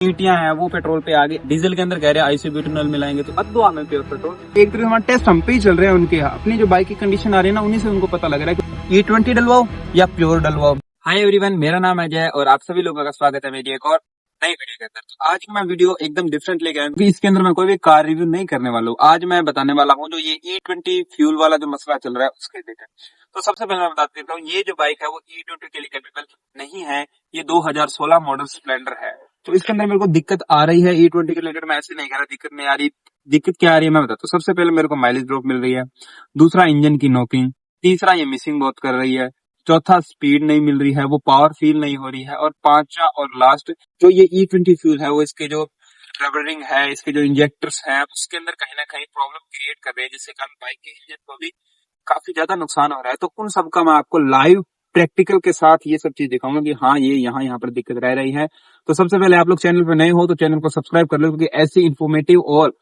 ईटियां हैं वो पेट्रोल पे आगे डीजल के अंदर कह रहे हैं आईसी ब्यूटेनॉल मिलाएंगे तो अब दो हमें प्योर पेट्रोल। एक तरह हमारे टेस्ट हम पे ही चल रहे हैं उनके यहाँ, अपनी जो बाइक की कंडीशन आ रही है ना उन्हीं से उनको पता लग रहा है कि E20 डलवाओ या प्योर डलवाओ। हाय एवरीवन, मेरा नाम है अजय और आप सभी लोगों का स्वागत है मेरी एक और नई वीडियो के अंदर। तो आज की मैं वीडियो एकदम डिफरेंट लेके आया हूँ, इसके अंदर मैं कोई भी कार रिव्यू नहीं करने वाला हूँ। आज मैं बताने वाला हूँ जो ये E20 फ्यूल वाला जो मसला चल रहा है उसके रिलेटेड। तो सबसे पहले मैं बता देता हूँ, ये जो बाइक है वो E20 के लिए कैपेबल नहीं है, ये 2016 मॉडल स्प्लेंडर है। तो इसके अंदर मेरे को दिक्कत आ रही है E20 के रिलेटेड। मैं ऐसे नहीं कह रहा दिक्कत नहीं आ रही, दिक्कत क्या आ रही है मैं बताता हूँ। सबसे पहले मेरे को माइलेज ड्रॉप मिल रही है, दूसरा इंजन की नॉकिंग, तीसरा ये मिसिंग बहुत कर रही है, चौथा स्पीड नहीं मिल रही है, वो पावर फील नहीं हो रही है, और पांचवा और लास्ट जो ये E20 फ्यूल है वो इसके जो रबरिंग है, इसके जो इंजेक्टर्स हैं उसके अंदर कहीं ना कहीं प्रॉब्लम क्रिएट कर रहे हैं, जिससे कारण बाइक के इंजन को भी काफी ज्यादा नुकसान हो रहा है। तो उन सब का मैं आपको लाइव प्रैक्टिकल के साथ ये सब चीज दिखाऊंगा कि हाँ ये यहाँ पर दिक्कत रह रही है। तो सबसे पहले आप लोग चैनल पर नए हो तो चैनल को सब्सक्राइब कर लो, क्योंकि ऐसी इन्फॉर्मेटिव और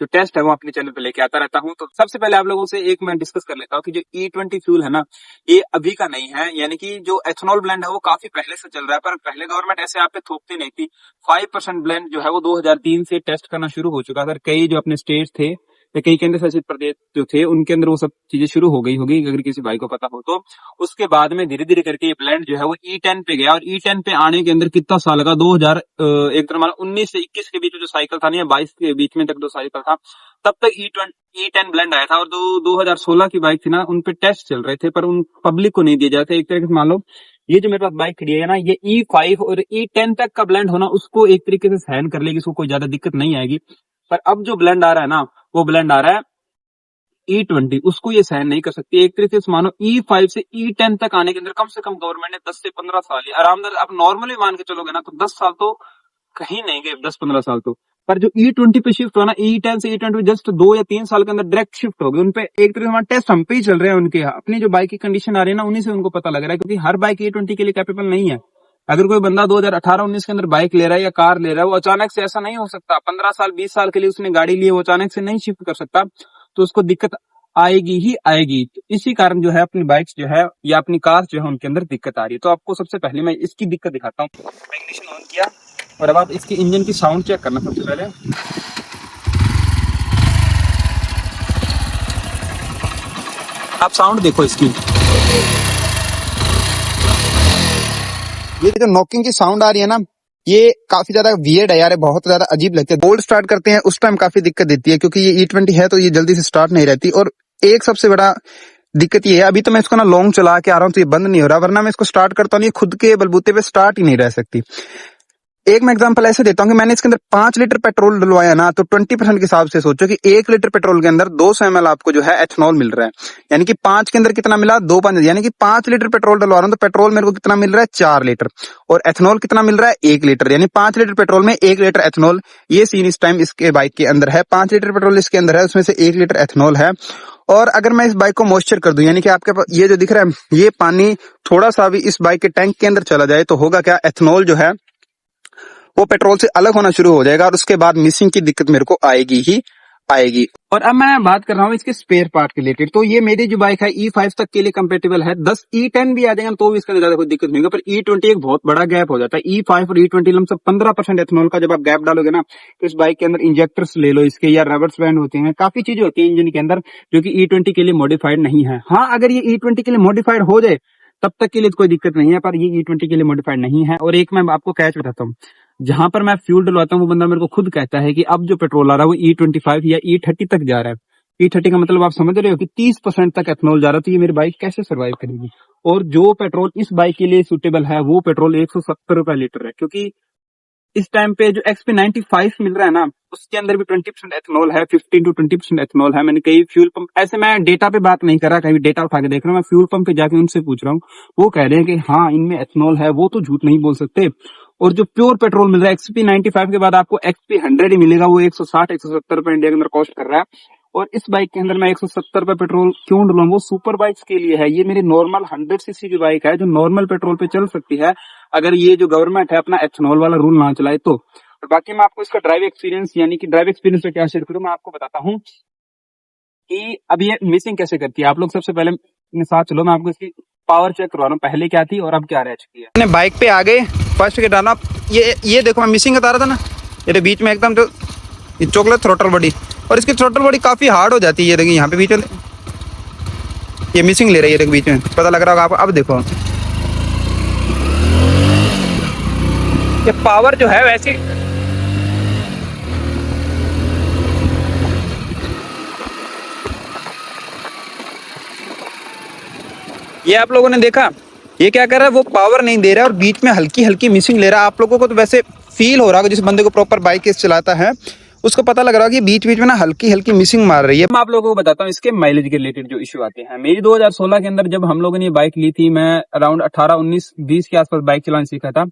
जो टेस्ट है वो अपने चैनल पे लेके आता रहता हूँ। तो सबसे पहले आप लोगों से एक मैं डिस्कस कर लेता हूँ कि जो E20 फ्यूल है ना ये अभी का नहीं है, यानी कि जो एथेनॉल ब्लेंड है वो काफी पहले से चल रहा है, पर पहले गवर्नमेंट ऐसे आप पे थोपती नहीं थी। 5% ब्लेंड जो है वो 2003 से टेस्ट करना शुरू हो चुका था। कई जो अपने स्टेट थे या कई केंद्र शासित प्रदेश जो थे उनके अंदर वो सब चीजें शुरू हो गई होगी, अगर किसी भाई को पता हो तो। उसके बाद में धीरे धीरे करके ये ब्लेंड जो है वो E10 पे गया, और E10 पे आने के अंदर कितना साल लगा, 2000 एक तरह 19 से 21 के बीच में जो साइकिल था ना, या 22 के बीच में तक जो साइकिल था, तब तक E10 ब्लेंड आया था। और 2016 की बाइक थी ना उन पे टेस्ट चल रहे थे, पर उन पब्लिक को नहीं दिए जाते। एक तरीके से मान लो ये जो मेरे पास बाइक खड़ी है ना, ये E5 और E10 तक का ब्लेंड होना उसको एक तरीके से सहन कर लेगी, उसको कोई ज्यादा दिक्कत नहीं आएगी। पर अब जो ब्लेंड आ रहा है ना वो ब्लेंड आ रहा है E20, उसको ये सहन नहीं कर सकती। एक तरीके से मानो E5 से E10 तक आने के अंदर कम से कम गवर्नमेंट ने 10 से 15 साल ही आरामदायक, आप नॉर्मली मान के चलोगे ना तो 10 साल तो कहीं नहीं गए, 10-15 साल तो। पर जो E20 पे शिफ्ट हुआ ना, E10 से E20 जस्ट 2 या 3 साल के अंदर डायरेक्ट शिफ्ट हो गए। उनपे एक तरीके से हमारे टेस्ट हम पे ही चल रहे हैं उनके यहाँ, अपनी जो बाइक की कंडीशन आ रही है ना उन्हीं से उनको पता लग रहा है, क्योंकि हर बाइक E20 के लिए कैपेबल नहीं है। अगर कोई बंदा 2018-19 के अंदर बाइक ले रहा है या कार ले रहा है, वो अचानक से ऐसा नहीं हो सकता। 15 साल 20 साल के लिए उसने गाड़ी ली, वो अचानक से नहीं शिफ्ट कर सकता, तो उसको दिक्कत आएगी ही आएगी। तो इसी कारण जो है अपनी बाइक्स जो है या अपनी कार जो है उनके अंदर दिक्कत आ रही है। तो आपको सबसे पहले मैं इसकी दिक्कत दिखाता हूँ। मैं इग्निशन ऑन किया और अब आप इसकी इंजन की साउंड चेक करना। सबसे पहले आप साउंड देखो इसकी, ये जो नॉकिंग की साउंड आ रही है ना, ये काफी ज्यादा वियर्ड है यार, बहुत ज्यादा अजीब लगती है। बोल्ट स्टार्ट करते हैं उस टाइम काफी दिक्कत देती है, क्योंकि ये E20 है तो ये जल्दी से स्टार्ट नहीं रहती। और एक सबसे बड़ा दिक्कत ये है, अभी तो मैं इसको ना लॉन्ग चला के आ रहा हूँ तो ये बंद नहीं हो रहा, वरना मैं इसको स्टार्ट करता हूँ ये खुद के बलबूते पे स्टार्ट ही नहीं रह सकती। एक मैं एग्जांपल ऐसे देता हूँ कि मैंने इसके अंदर 5 लीटर पेट्रोल डलवाया ना, तो 20% के हिसाब से सोचो कि 1 लीटर पेट्रोल के अंदर 200 ml आपको जो है एथेनॉल मिल रहा है। यानी कि 5 के अंदर कितना मिला, 2 यानी कि 5 लीटर पेट्रोल डलवा रहा हूँ तो पेट्रोल मेरे को कितना मिल रहा है, 4 लीटर, और एथेनॉल कितना मिल रहा है, 1 लीटर। यानी 5 लीटर पेट्रोल में 1 लीटर एथेनॉल। ये सीन इस टाइम इसके बाइक के अंदर है। 5 लीटर पेट्रोल इसके अंदर है, उसमें से 1 लीटर एथेनॉल है। और अगर मैं इस बाइक को मॉइस्चर कर दूं, यानी कि आपके पास ये जो दिख रहा है ये पानी थोड़ा सा भी इस बाइक के टैंक के अंदर चला जाए तो होगा क्या, एथेनॉल जो है वो पेट्रोल से अलग होना शुरू हो जाएगा, और उसके बाद मिसिंग की दिक्कत मेरे को आएगी ही आएगी। और अब मैं बात कर रहा हूँ इसके स्पेयर पार्ट के रिलेटेड। तो ये मेरी जो बाइक है E5 तक के लिए कंपेटेबल है। 10 E10 भी आ जाएगा तो भी इसके अंदर ज्यादा कोई दिक्कत नहीं होगा, पर E20 एक बहुत बड़ा गैप हो जाता है। E5 और E20 लमसम 15% एथेनॉल का जब आप गैप डालोगे ना, तो इस बाइक के अंदर इंजेक्टर्स ले लो इसके, या रबर्स बैंड होते हैं, काफी चीजें होती है इंजन के अंदर जो कि E20 के लिए मॉडिफाइड नहीं है। हाँ, अगर ये E20 के लिए मॉडिफाइड हो जाए तब तक के लिए कोई दिक्कत नहीं है, पर ये E20 के लिए मॉडिफाइड नहीं है। और एक मैं आपको कैच बताता हूँ, जहां पर मैं फ्यूल डलवाता हूँ वो बंदा मेरे को खुद कहता है कि अब जो पेट्रोल आ रहा है वो E25 या E30 तक जा रहा है। E30 का मतलब आप समझ रहे हो कि 30% तक एथेनॉल जा रहा है, तो ये मेरी बाइक कैसे सर्वाइव करेगी। और जो पेट्रोल इस बाइक के लिए सुटेबल है वो पेट्रोल 170 रुपए लीटर है, क्योंकि इस टाइम पे जो XP95 मिल रहा है ना उसके अंदर भी 20% एथेनॉल है, 15 to 20% एथेनॉल है। मैंने कई फ्यूल पंप, ऐसे मैं डेटा पे बात नहीं कर रहा, कहीं डेटा उठा के देख रहा हूँ, मैं फ्यूल पंप पे जाके उनसे पूछ रहा हूँ, वो कह रहे हैं कि हाँ इनमें एथेनॉल है, वो तो झूठ नहीं बोल सकते। और जो प्योर पेट्रोल मिल रहा है XP95 के बाद आपको XP100 ही मिलेगा, वो 160-170 रुपए इंडिया के अंदर कॉस्ट कर रहा है। और इस बाइक के अंदर मैं 170 रुपए पेट्रोल क्यों डलवाऊं, वो सुपर बाइक्स के लिए है। ये मेरी नॉर्मल 100cc की बाइक है जो नॉर्मल पेट्रोल पे चल सकती है, अगर ये जो गवर्नमेंट है अपना एथेनॉल वाला रूल ना चलाए तो। और बाकी मैं आपको इसका ड्राइव एक्सपीरियंस, यानी कि ड्राइव एक्सपीरियंस पे क्या शेयर करूं, मैं आपको बताता हूँ कि अब ये मिसिंग कैसे करती है। आप लोग सबसे पहले मेरे साथ चलो, मैं आपको इसकी पावर चेक करवा रहा हूँ, पहले क्या थी और अब क्या रह चुकी है। बाइक पे आ गए, फर्स्ट के डाला ये देखो मैं मिसिंग बता रहा था ना, ये बीच में एकदम जो ये चॉकलेट थ्रोटल बॉडी, और इसकी थ्रोटल बॉडी काफी हार्ड हो जाती है। ये देखिए यहाँ पे बीच में ये मिसिंग ले रही है, देखो बीच में पता लग रहा होगा आपको। अब देखो ये पावर जो है वैसे ये आप लोगों ने देखा, ये क्या कर रहा है, वो पावर नहीं दे रहा है और बीच में हल्की हल्की मिसिंग ले रहा है। आप लोगों को तो वैसे फील हो रहा होगा, जिस बंदे को प्रॉपर बाइक चलाता है उसको पता लग रहा है कि बीच बीच में ना हल्की हल्की मिसिंग मार रही है। मैं आप लोगों को बताता हूँ इसके माइलेज के रिलेटेड जो इशू आते हैं। मेरी 2016 के अंदर जब हम लोगों ने ये बाइक ली थी, मैं अराउंड 18, 19, 20 के आसपास बाइक चलाना सीखा था।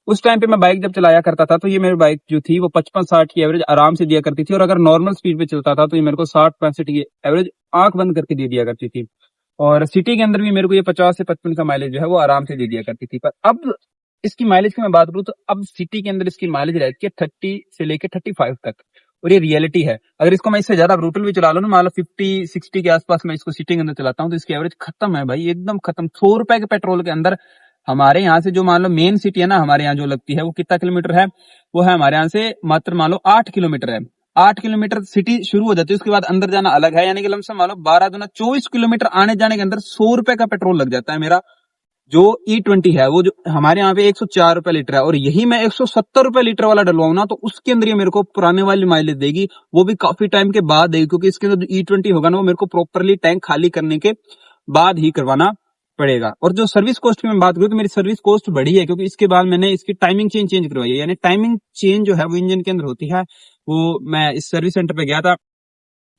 उस टाइम पे मैं बाइक जब चलाया करता था तो ये मेरी बाइक जो थी वो 55-60 की एवरेज आराम से दिया करती थी, और अगर नॉर्मल स्पीड पे चलता था तो ये मेरे को 60-65 की एवरेज आंख बंद करके दे दिया करती थी। और सिटी के अंदर भी मेरे को ये 50 से 55 का माइलेज जो है वो आराम से दे दिया करती थी। पर अब इसकी माइलेज की मैं बात करूँ तो अब सिटी के अंदर इसकी माइलेज रहती है 30 से लेकर 35 तक, और ये रियलिटी है। अगर इसको मैं इससे ज्यादा ब्रूटल भी चला लूँ ना, मान लो 50-60 के आसपास मैं इसको सिटी के अंदर चलाता हूँ तो इसकी एवरेज खत्म है भाई, एकदम खत्म। 100 रुपए के पेट्रोल के अंदर हमारे यहाँ से जो मान लो मेन सिटी है ना, हमारे यहाँ जो लगती है वो कितना किलोमीटर है, वो है हमारे यहाँ से मात्र मान लो 8 किलोमीटर है। 8 किलोमीटर सिटी शुरू हो जाती है, उसके बाद अंदर जाना अलग है, यानी कि लमसम मान लो 12 दूना 24 किलोमीटर आने जाने के अंदर 100 रुपए का पेट्रोल लग जाता है मेरा। जो E20 है वो जो हमारे यहाँ पे 104 रुपए लीटर है, और यही मैं 170 रुपए लीटर वाला डलवाऊं ना तो उसके अंदर ये मेरे को पुराने वाली माइलेज देगी, वो भी काफी टाइम के बाद देगी, क्योंकि इसके अंदर जो E20 होगा ना वो मेरे को प्रॉपरली टैंक खाली करने के बाद ही करवाना पड़ेगा। और जो सर्विस कॉस्ट की मैं बात करूँ तो मेरी सर्विस कॉस्ट बढ़ी है, क्योंकि इसके बाद मैंने इसकी टाइमिंग चेंज करवाई है। यानी टाइमिंग चेंज जो है वो इंजन के अंदर होती है, वो मैं इस सर्विस सेंटर पे गया था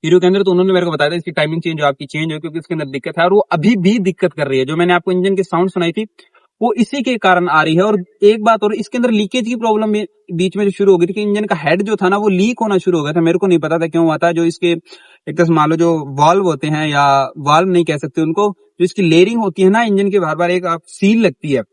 हीरो के अंदर, तो उन्होंने मेरे को बताया था इसकी टाइमिंग चेंज हो आपकी चेंज हो, क्योंकि इसके अंदर दिक्कत है और वो अभी भी दिक्कत कर रही है। जो मैंने आपको इंजन की साउंड सुनाई थी वो इसी के कारण आ रही है। और एक बात और, इसके अंदर लीकेज की प्रॉब्लम भी बीच में जो शुरू हो गई थी कि इंजन का हेड जो था ना वो लीक होना शुरू हो गया था। मेरे को नहीं पता था क्यों हुआ था। जो इसके एक तरह से मान लो जो वाल्व होते हैं, या वाल्व नहीं कह सकते उनको, जो इसकी लेयरिंग होती है ना इंजन के बार बार एक आप सील लगती है,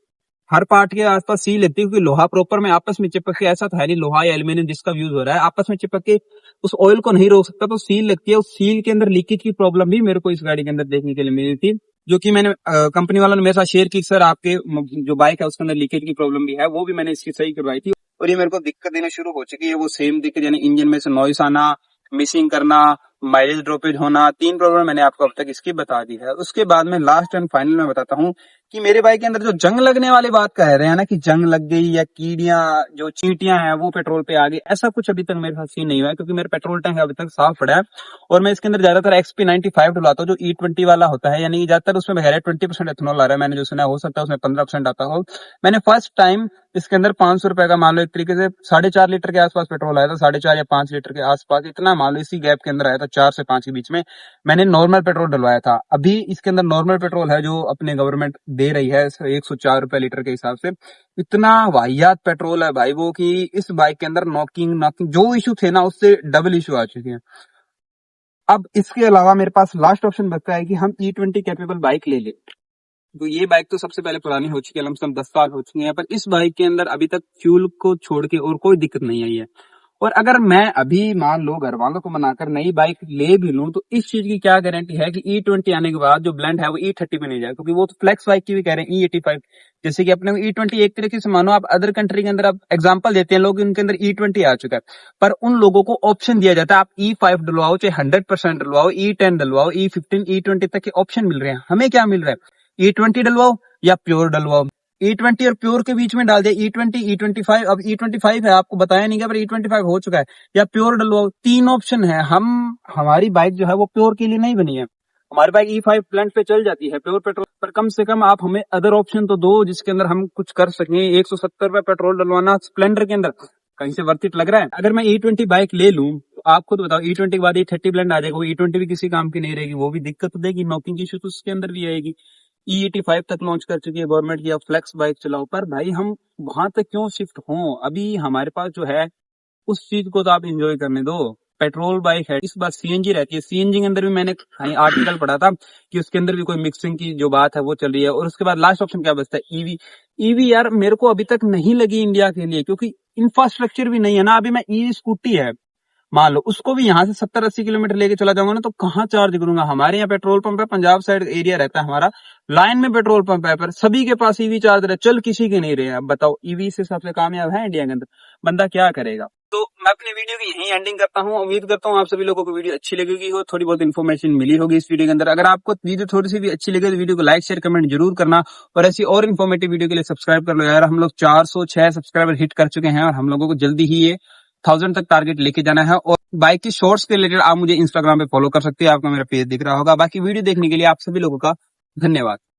हर पार्ट के आसपास सील लगती है, क्योंकि लोहा प्रॉपर में आपस में चिपक के, ऐसा था नहीं लोहा या एल्यूमिनियम जिसका यूज हो रहा है आपस में चिपक के उस ऑयल को नहीं रोक सकता, तो सील लगती है। उस सील के अंदर लीकेज की प्रॉब्लम भी मेरे को इस गाड़ी के अंदर देखने के लिए मिली थी, जो कि मैंने कंपनी वालों ने मेरे साथ शेयर की, सर आपके जो बाइक है उसके अंदर लीकेज की प्रॉब्लम भी है, वो भी मैंने इसकी सही करवाई थी और ये मेरे को दिक्कत देना शुरू हो चुकी है। वो सेम दिक्कत, यानी इंजन में से नॉइस आना, मिसिंग करना, माइलेज ड्रॉपेज होना, 3 प्रॉब्लम मैंने आपको अब तक इसकी बता दी है। उसके बाद में लास्ट एंड फाइनल में बताता हूँ कि मेरे बाइक के अंदर जो जंग लगने वाली बात कह रहे हैं ना, कि जंग लग गई या कीड़ियां जो चींटियां हैं वो पेट्रोल पे आ गई, ऐसा कुछ अभी तक मेरे साथ सीन नहीं हुआ है, क्योंकि मेरा पेट्रोल टैंक अभी तक साफ पड़ा है। और मैं इसके अंदर ज्यादातर XP95 डलवाता हूँ, जो E20 वाला होता है, यानी ज्यादातर उसमें बगैर 20% एथेनॉल आ रहा है। मैंने जो सुना हो सकता है उसमें 15% आता हो। मैंने फर्स्ट टाइम इसके अंदर 500 रुपए का मान लो एक तरीके से 4.5 लीटर के आसपास पेट्रोल आया था, 4.5 या 5 लीटर के आसपास, इतना मान लो इसी गैप के अंदर आया था, 4 से 5 के बीच में मैंने नॉर्मल पेट्रोल डलवाया था। अभी इसके अंदर नॉर्मल पेट्रोल है जो अपने गवर्नमेंट दे रही है 104 रुपए लीटर के हिसाब से। इतना वाहियात पेट्रोल है भाई वो, कि इस बाइक के अंदर नॉकिंग जो इशू थे ना उससे डबल इशू आ चुके हैं। अब इसके अलावा मेरे पास लास्ट ऑप्शन बचता है कि हम E20 कैपेबल बाइक ले लें। तो ये बाइक तो सबसे पहले पुरानी हो चुकी है, लमसम 10 साल हो चुकी है, पर इस बाइक के अंदर अभी तक फ्यूल को छोड़ के और कोई दिक्कत नहीं आई है। और अगर मैं अभी मान लो घर वालों को मनाकर नई बाइक ले भी लूं तो इस चीज की क्या गारंटी है कि E20 आने के बाद जो ब्लेंड है वो E30 पे नहीं जाए, क्योंकि वो तो फ्लेक्स बाइक की भी कह रहे हैं E85। जैसे कि अपने E20 एक तरीके से मानो आप अदर कंट्री के अंदर आप एग्जांपल देते हैं लोग, उनके अंदर E20 आ चुका है, पर उन लोगों को ऑप्शन दिया जाता है आप E5 डलवाओ, चाहे 100% डलवाओ, E10 डलवाओ, E15, E20 तक के ऑप्शन मिल रहे हैं। हमें क्या मिल रहा है, E20 डलवाओ या प्योर डलवाओ। E20 और प्योर के बीच में डाल दिया E20, E25। अब E25 है, आपको बताया नहीं गया, पर E25 हो चुका है। या प्योर डलवाओ, 3 ऑप्शन है। हमारी बाइक जो है वो प्योर के लिए नहीं बनी है। हमारी बाइक E5 ब्लेंड पे चल जाती है प्योर पेट्रोल पर, कम से कम आप हमें अदर ऑप्शन तो दो जिसके अंदर हम कुछ कर सकें। 170 रुपए पेट्रोल डलवाना स्प्लेंडर के अंदर कहीं से वर्थ इट लग रहा है? अगर मैं E20 बाइक ले लूं तो आप खुद बताओ, E20 के बाद E30 ब्लेंड आ जाएगा, वो E20 भी किसी काम की नहीं रहेगी, वो भी दिक्कत देगी, नॉकिंग की इशू तो उसके अंदर भी आएगी। E85 तक लॉन्च कर चुकी है गवर्नमेंट की, अब फ्लेक्स बाइक चलाओ, पर भाई हम वहां तक क्यों शिफ्ट हों? अभी हमारे पास जो है उस चीज को तो आप एंजॉय करने दो। पेट्रोल बाइक है, इस बार CNG रहती है। CNG के अंदर भी मैंने कहीं आर्टिकल पढ़ा था कि उसके अंदर भी कोई मिक्सिंग की जो बात है वो चल रही है। और उसके बाद लास्ट ऑप्शन क्या बचता है, ईवी। ईवी यार मेरे को अभी तक नहीं लगी इंडिया के लिए, क्योंकि इंफ्रास्ट्रक्चर भी नहीं है ना। अभी मैं ई स्कूटी है, मान लो उसको भी यहाँ से 70-80 किलोमीटर लेके चला जाऊंगा ना, तो कहाँ चार्ज करूंगा? हमारे यहाँ पेट्रोल पंप है, पंजाब साइड एरिया रहता है हमारा, लाइन में पेट्रोल पंप है, पर सभी के पास ईवी चार्जर है, चल किसी के नहीं रहे हैं। अब बताओ, ईवी से सबसे कामयाब है इंडिया के अंदर, बंदा क्या करेगा? तो मैं अपनी वीडियो की यहीं एंडिंग करता हूँ। उम्मीद करता हूँ आप सभी लोगों को वीडियो अच्छी लगेगी हो, थोड़ी बहुत इन्फॉर्मेशन मिली होगी इस वीडियो के अंदर। अगर आपको वीडियो थोड़ी सी भी अच्छी लगे तो वीडियो को लाइक शेयर कमेंट जरूर करना, और ऐसी और इन्फॉर्मेटिव वीडियो के लिए सब्सक्राइब कर लो यार। हम लोग 406 सब्सक्राइबर हिट कर चुके हैं, और हम लोगों को जल्दी ही ये 1000 तक टारगेट लेके जाना है। और बाइक की शॉर्ट्स के रिलेटेड आप मुझे इंस्टाग्राम पे फॉलो कर सकते हैं, आपको मेरा पेज दिख रहा होगा। बाकी वीडियो देखने के लिए आप सभी लोगों का धन्यवाद।